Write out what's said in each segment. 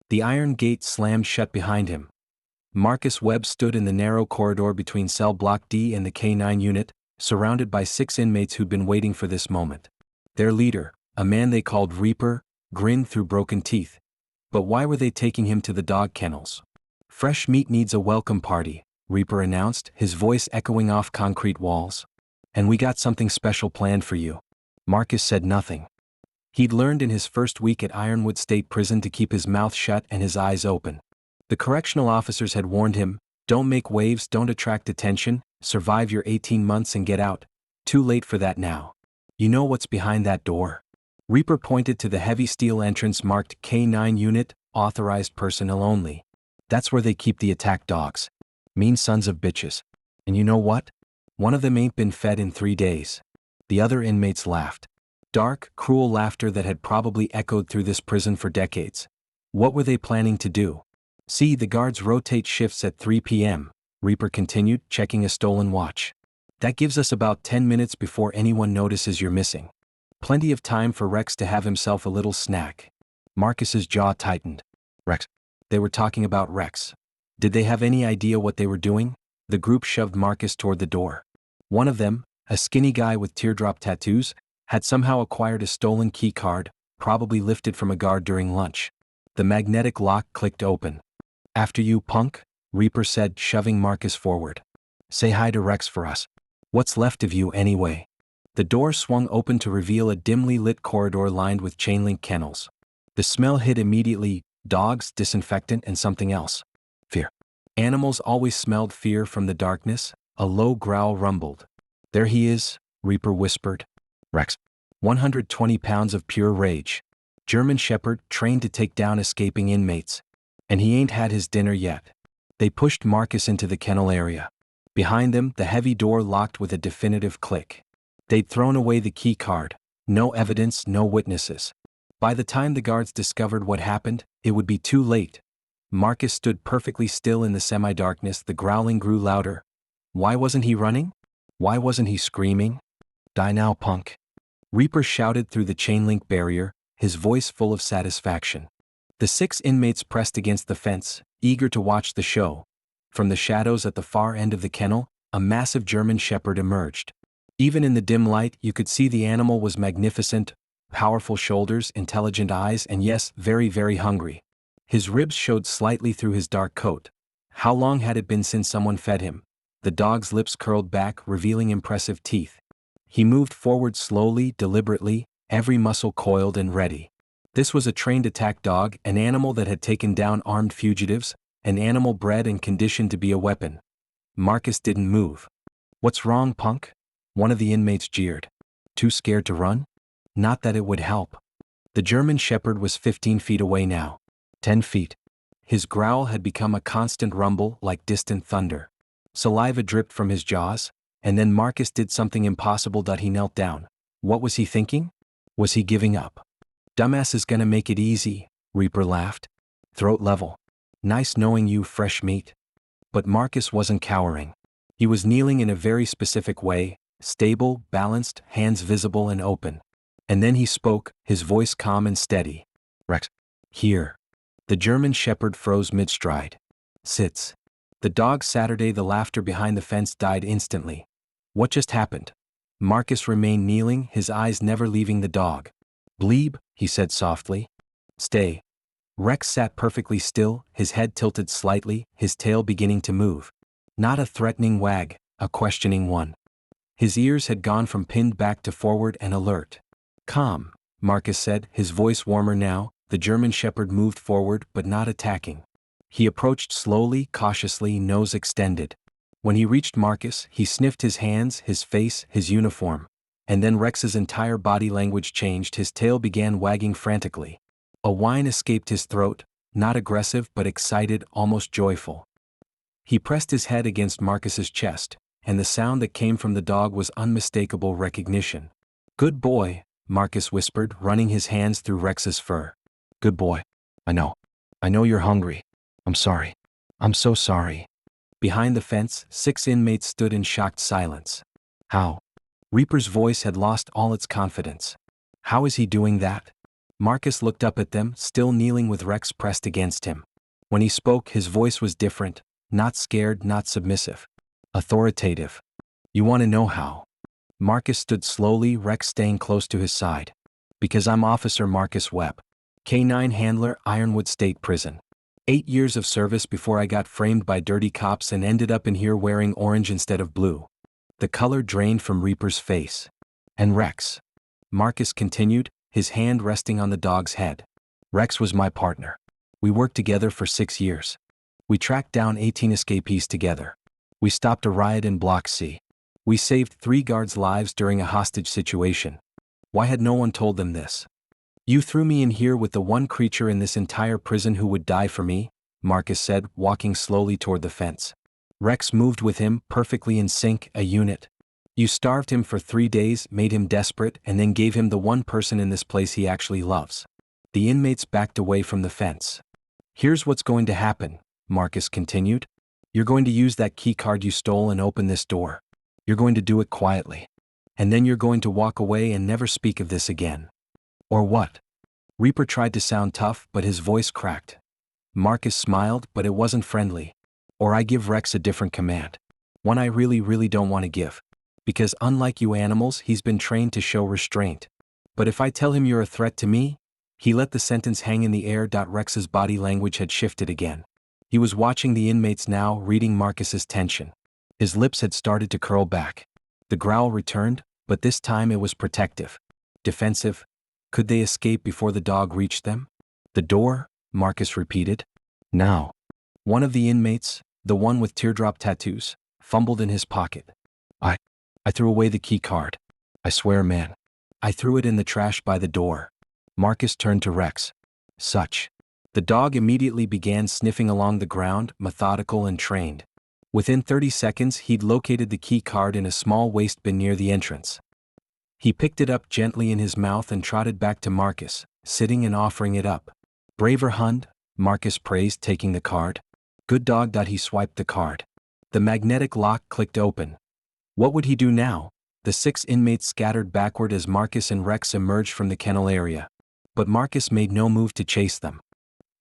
The iron gate slammed shut behind him. Marcus Webb stood in the narrow corridor between cell block D and the K9 unit, surrounded by 6 inmates who'd been waiting for this moment. Their leader, a man they called Reaper, grinned through broken teeth. But why were they taking him to the dog kennels? "Fresh meat needs a welcome party," Reaper announced, his voice echoing off concrete walls. "And we got something special planned for you." Marcus said nothing. He'd learned in his first week at Ironwood State Prison to keep his mouth shut and his eyes open. The correctional officers had warned him, "Don't make waves, don't attract attention, survive your 18 months and get out." Too late for that now. "You know what's behind that door?" Reaper pointed to the heavy steel entrance marked K9 unit, authorized personnel only. "That's where they keep the attack dogs. Mean sons of bitches. And you know what? One of them ain't been fed in 3 days. The other inmates laughed. Dark, cruel laughter that had probably echoed through this prison for decades. What were they planning to do? "See, the guards rotate shifts at 3 p.m., Reaper continued, checking a stolen watch. "That gives us about 10 minutes before anyone notices you're missing. Plenty of time for Rex to have himself a little snack." Marcus's jaw tightened. Rex. They were talking about Rex. Did they have any idea what they were doing? The group shoved Marcus toward the door. One of them, a skinny guy with teardrop tattoos, had somehow acquired a stolen key card, probably lifted from a guard during lunch. The magnetic lock clicked open. "After you, punk," Reaper said, shoving Marcus forward. "Say hi to Rex for us. What's left of you anyway?" The door swung open to reveal a dimly lit corridor lined with chain-link kennels. The smell hit immediately: dogs, disinfectant, and something else. Fear. Animals always smelled fear from the darkness. A low growl rumbled. "There he is," Reaper whispered. "Rex. 120 pounds of pure rage. German Shepherd, trained to take down escaping inmates. And he ain't had his dinner yet." They pushed Marcus into the kennel area. Behind them, the heavy door locked with a definitive click. They'd thrown away the key card. No evidence, no witnesses. By the time the guards discovered what happened, it would be too late. Marcus stood perfectly still in the semi-darkness. The growling grew louder. Why wasn't he running? Why wasn't he screaming? "Die now, punk." Reaper shouted through the chain-link barrier, his voice full of satisfaction. The 6 inmates pressed against the fence, eager to watch the show. From the shadows at the far end of the kennel, a massive German Shepherd emerged. Even in the dim light, you could see the animal was magnificent, powerful shoulders, intelligent eyes, and yes, very, very hungry. His ribs showed slightly through his dark coat. How long had it been since someone fed him? The dog's lips curled back, revealing impressive teeth. He moved forward slowly, deliberately, every muscle coiled and ready. This was a trained attack dog, an animal that had taken down armed fugitives, an animal bred and conditioned to be a weapon. Marcus didn't move. "What's wrong, punk?" One of the inmates jeered. "Too scared to run?" Not that it would help. The German Shepherd was 15 feet away now. 10 feet. His growl had become a constant rumble, like distant thunder. Saliva dripped from his jaws, and then Marcus did something impossible. He knelt down. What was he thinking? Was he giving up? "Dumbass is gonna make it easy," Reaper laughed. Throat level. "Nice knowing you, fresh meat." But Marcus wasn't cowering. He was kneeling in a very specific way, stable, balanced, hands visible and open. And then he spoke, his voice calm and steady. "Rex. Here." The German Shepherd froze mid-stride. "Sits." The dog Saturday. The laughter behind the fence died instantly. What just happened? Marcus remained kneeling, his eyes never leaving the dog. "Bleeb," he said softly. "Stay." Rex sat perfectly still, his head tilted slightly, his tail beginning to move. Not a threatening wag, a questioning one. His ears had gone from pinned back to forward and alert. "Calm," Marcus said, his voice warmer now. The German Shepherd moved forward, but not attacking. He approached slowly, cautiously, nose extended. When he reached Marcus, he sniffed his hands, his face, his uniform. And then Rex's entire body language changed. His tail began wagging frantically. A whine escaped his throat, not aggressive but excited, almost joyful. He pressed his head against Marcus's chest, and the sound that came from the dog was unmistakable recognition. "Good boy," Marcus whispered, running his hands through Rex's fur. "Good boy. I know. I know you're hungry. I'm sorry. I'm so sorry." Behind the fence, 6 inmates stood in shocked silence. "How?" Reaper's voice had lost all its confidence. "How is he doing that?" Marcus looked up at them, still kneeling with Rex pressed against him. When he spoke, his voice was different, not scared, not submissive. Authoritative. You want to know how? Marcus stood slowly, Rex staying close to his side. Because I'm Officer Marcus Webb. K-9 handler, Ironwood State Prison. 8 years of service before I got framed by dirty cops and ended up in here wearing orange instead of blue. The color drained from Reaper's face. And Rex. Marcus continued, his hand resting on the dog's head. Rex was my partner. We worked together for 6 years. We tracked down 18 escapees together. We stopped a riot in Block C. We saved 3 guards' lives during a hostage situation. Why had no one told them this? You threw me in here with the one creature in this entire prison who would die for me, Marcus said, walking slowly toward the fence. Rex moved with him, perfectly in sync, a unit. You starved him for 3 days, made him desperate, and then gave him the one person in this place he actually loves. The inmates backed away from the fence. Here's what's going to happen, Marcus continued. You're going to use that key card you stole and open this door. You're going to do it quietly. And then you're going to walk away and never speak of this again. Or what? Reaper tried to sound tough, but his voice cracked. Marcus smiled, but it wasn't friendly. Or I give Rex a different command. One I really don't want to give. Because unlike you animals, he's been trained to show restraint. But if I tell him you're a threat to me? He let the sentence hang in the air. Rex's body language had shifted again. He was watching the inmates now, reading Marcus's tension. His lips had started to curl back. The growl returned, but this time it was protective. Defensive. Could they escape before the dog reached them? The door, Marcus repeated. Now. One of the inmates, the one with teardrop tattoos, fumbled in his pocket. I threw away the key card. I swear, man. I threw it in the trash by the door. Marcus turned to Rex. Such. The dog immediately began sniffing along the ground, methodical and trained. Within 30 seconds, he'd located the key card in a small waste bin near the entrance. He picked it up gently in his mouth and trotted back to Marcus, sitting and offering it up. Braver Hund, Marcus praised, taking the card. Good dog. He swiped the card. The magnetic lock clicked open. What would he do now? The 6 inmates scattered backward as Marcus and Rex emerged from the kennel area. But Marcus made no move to chase them.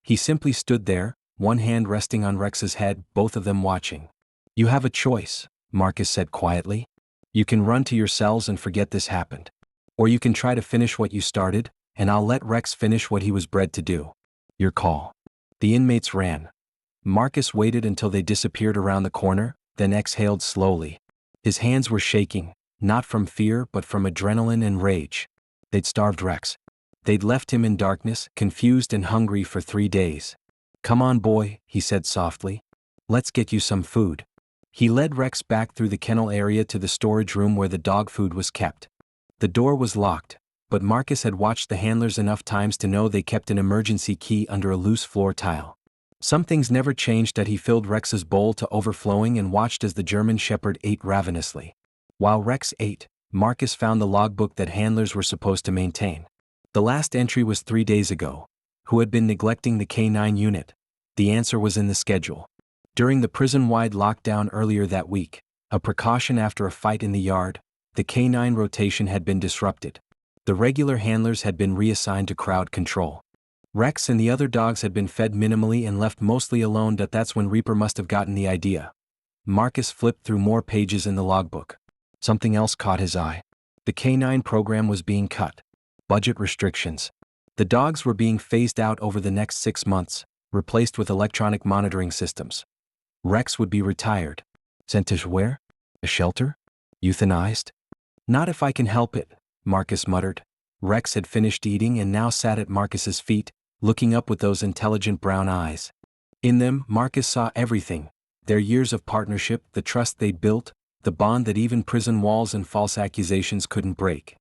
He simply stood there, one hand resting on Rex's head, both of them watching. You have a choice, Marcus said quietly. You can run to your cells and forget this happened. Or you can try to finish what you started, and I'll let Rex finish what he was bred to do. Your call. The inmates ran. Marcus waited until they disappeared around the corner, then exhaled slowly. His hands were shaking, not from fear but from adrenaline and rage. They'd starved Rex. They'd left him in darkness, confused and hungry for 3 days. Come on, boy, he said softly. Let's get you some food. He led Rex back through the kennel area to the storage room where the dog food was kept. The door was locked, but Marcus had watched the handlers enough times to know they kept an emergency key under a loose floor tile. Some things never changed. He filled Rex's bowl to overflowing and watched as the German Shepherd ate ravenously. While Rex ate, Marcus found the logbook that handlers were supposed to maintain. The last entry was 3 days ago. Who had been neglecting the K-9 unit? The answer was in the schedule. During the prison-wide lockdown earlier that week, a precaution after a fight in the yard, the K-9 rotation had been disrupted. The regular handlers had been reassigned to crowd control. Rex and the other dogs had been fed minimally and left mostly alone. That's when Reaper must have gotten the idea. Marcus flipped through more pages in the logbook. Something else caught his eye. The K-9 program was being cut. Budget restrictions. The dogs were being phased out over the next 6 months, replaced with electronic monitoring systems. Rex would be retired. Sent to where? A shelter? Euthanized? Not if I can help it, Marcus muttered. Rex had finished eating and now sat at Marcus's feet, looking up with those intelligent brown eyes. In them, Marcus saw everything. Their years of partnership, the trust they'd built, the bond that even prison walls and false accusations couldn't break.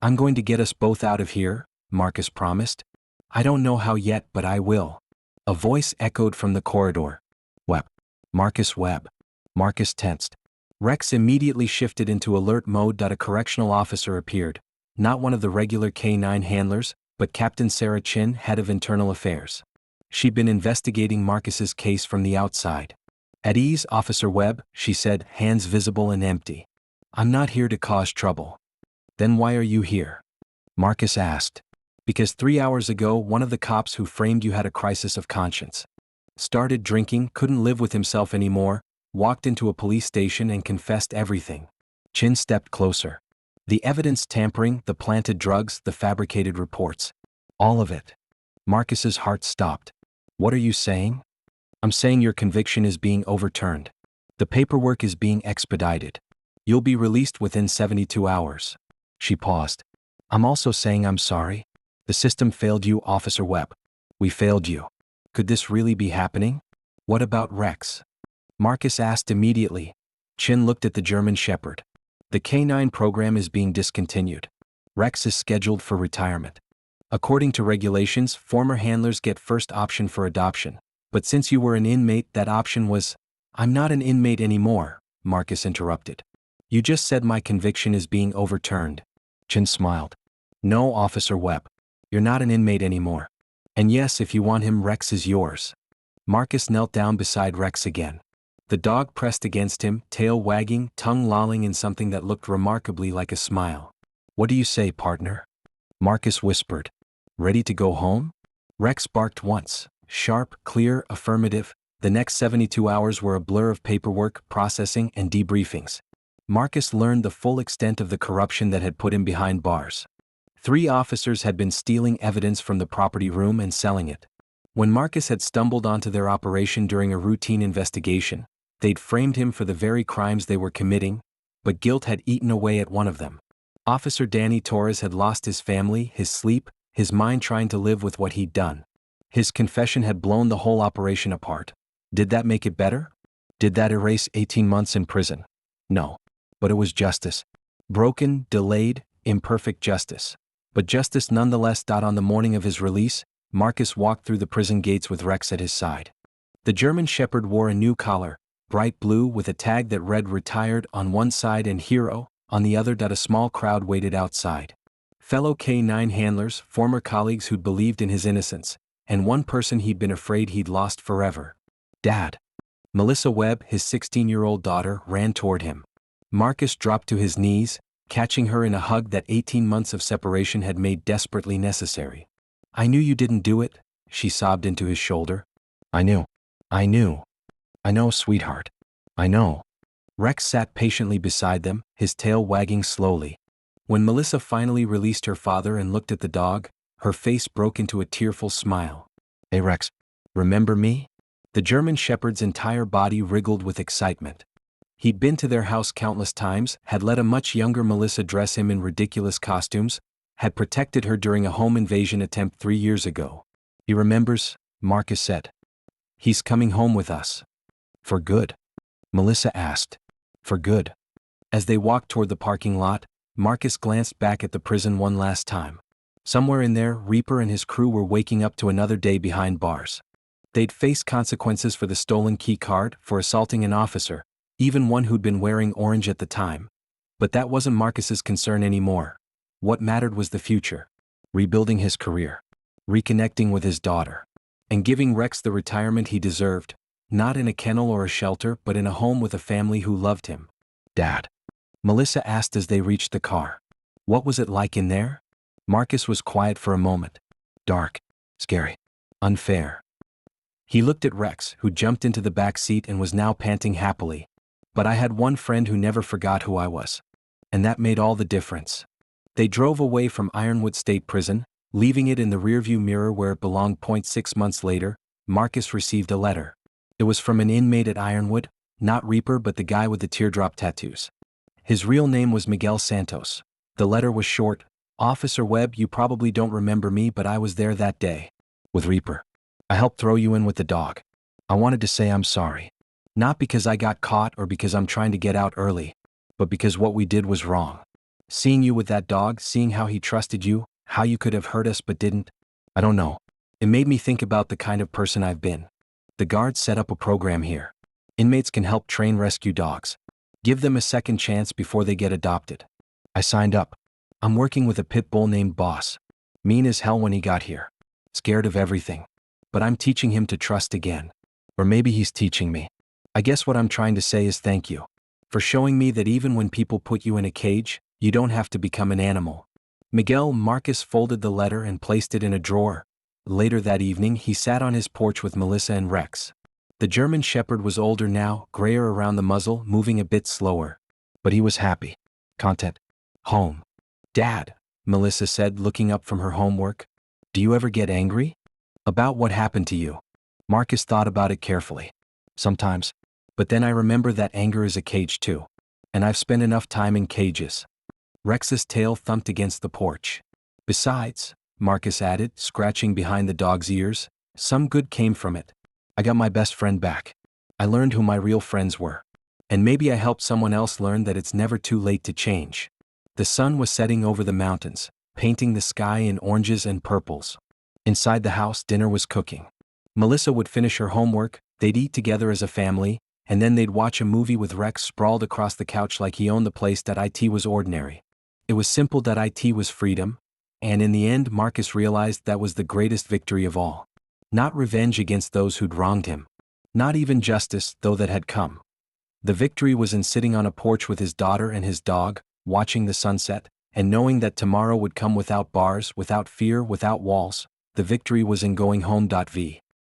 I'm going to get us both out of here, Marcus promised. I don't know how yet, but I will. A voice echoed from the corridor. Webb. Marcus Webb. Marcus tensed. Rex immediately shifted into alert mode. A correctional officer appeared. Not one of the regular K-9 handlers, but Captain Sarah Chin, head of internal affairs. She'd been investigating Marcus's case from the outside. At ease, Officer Webb, she said, hands visible and empty. I'm not here to cause trouble. Then why are you here? Marcus asked. Because 3 hours ago one of the cops who framed you had a crisis of conscience. Started drinking, couldn't live with himself anymore, walked into a police station and confessed everything. Chin stepped closer. The evidence tampering, the planted drugs, the fabricated reports. All of it. Marcus's heart stopped. What are you saying? I'm saying your conviction is being overturned. The paperwork is being expedited. You'll be released within 72 hours. She paused. I'm also saying I'm sorry. The system failed you, Officer Webb. We failed you. Could this really be happening? What about Rex? Marcus asked immediately. Chin looked at the German Shepherd. The K9 program is being discontinued. Rex is scheduled for retirement. According to regulations, former handlers get first option for adoption. But since you were an inmate, that option was... I'm not an inmate anymore, Marcus interrupted. You just said my conviction is being overturned. Chin smiled. No, Officer Webb. You're not an inmate anymore. And yes, if you want him, Rex is yours. Marcus knelt down beside Rex again. The dog pressed against him, tail wagging, tongue lolling in something that looked remarkably like a smile. What do you say, partner? Marcus whispered. Ready to go home? Rex barked once, sharp, clear, affirmative. The next 72 hours were a blur of paperwork, processing, and debriefings. Marcus learned the full extent of the corruption that had put him behind bars. 3 officers had been stealing evidence from the property room and selling it. When Marcus had stumbled onto their operation during a routine investigation, they'd framed him for the very crimes they were committing, but guilt had eaten away at one of them. Officer Danny Torres had lost his family, his sleep, his mind trying to live with what he'd done. His confession had blown the whole operation apart. Did that make it better? Did that erase 18 months in prison? No. But it was justice. Broken, delayed, imperfect justice. But justice nonetheless. On the morning of his release, Marcus walked through the prison gates with Rex at his side. The German Shepherd wore a new collar, bright blue with a tag that read Retired on one side and Hero on the other. A small crowd waited outside. Fellow K9 handlers, former colleagues who'd believed in his innocence, and one person he'd been afraid he'd lost forever. Dad. Melissa Webb, his 16-year-old daughter, ran toward him. Marcus dropped to his knees, catching her in a hug that 18 months of separation had made desperately necessary. I knew you didn't do it, she sobbed into his shoulder. I knew. I know, sweetheart. I know. Rex sat patiently beside them, his tail wagging slowly. When Melissa finally released her father and looked at the dog, her face broke into a tearful smile. Hey Rex, remember me? The German Shepherd's entire body wriggled with excitement. He'd been to their house countless times, had let a much younger Melissa dress him in ridiculous costumes, had protected her during a home invasion attempt 3 years ago. He remembers, Marcus said. He's coming home with us. For good? Melissa asked. For good. As they walked toward the parking lot, Marcus glanced back at the prison one last time. Somewhere in there, Reaper and his crew were waking up to another day behind bars. They'd face consequences for the stolen key card, for assaulting an officer, even one who'd been wearing orange at the time. But that wasn't Marcus's concern anymore. What mattered was the future. Rebuilding his career. Reconnecting with his daughter. And giving Rex the retirement he deserved, not in a kennel or a shelter, but in a home with a family who loved him. Dad. Melissa asked as they reached the car. What was it like in there? Marcus was quiet for a moment. Dark. Scary. Unfair. He looked at Rex, who jumped into the back seat and was now panting happily. But I had one friend who never forgot who I was. And that made all the difference. They drove away from Ironwood State Prison, leaving it in the rearview mirror where it belonged. 6 months later, Marcus received a letter. It was from an inmate at Ironwood, not Reaper but the guy with the teardrop tattoos. His real name was Miguel Santos. The letter was short. Officer Webb, you probably don't remember me, but I was there that day. With Reaper. I helped throw you in with the dog. I wanted to say I'm sorry. Not because I got caught or because I'm trying to get out early, but because what we did was wrong. Seeing you with that dog, seeing how he trusted you, how you could have hurt us but didn't, I don't know. It made me think about the kind of person I've been. The guards set up a program here. Inmates can help train rescue dogs. Give them a second chance before they get adopted. I signed up. I'm working with a pit bull named Boss. Mean as hell when he got here. Scared of everything. But I'm teaching him to trust again. Or maybe he's teaching me. I guess what I'm trying to say is thank you. For showing me that even when people put you in a cage, you don't have to become an animal. Miguel Marcus folded the letter and placed it in a drawer. Later that evening he sat on his porch with Melissa and Rex. The German Shepherd was older now, grayer around the muzzle, moving a bit slower. But he was happy. Content. Home. Dad, Melissa said, looking up from her homework. Do you ever get angry? About what happened to you? Marcus thought about it carefully. Sometimes. But then I remember that anger is a cage too. And I've spent enough time in cages. Rex's tail thumped against the porch. Besides, Marcus added, scratching behind the dog's ears, some good came from it. I got my best friend back. I learned who my real friends were. And maybe I helped someone else learn that it's never too late to change. The sun was setting over the mountains, painting the sky in oranges and purples. Inside the house, dinner was cooking. Melissa would finish her homework, they'd eat together as a family, and then they'd watch a movie with Rex sprawled across the couch like he owned the place. It was ordinary. It was simple. It was freedom. And in the end, Marcus realized that was the greatest victory of all. Not revenge against those who'd wronged him. Not even justice, though that had come. The victory was in sitting on a porch with his daughter and his dog, watching the sunset, and knowing that tomorrow would come without bars, without fear, without walls. The victory was in going home. V.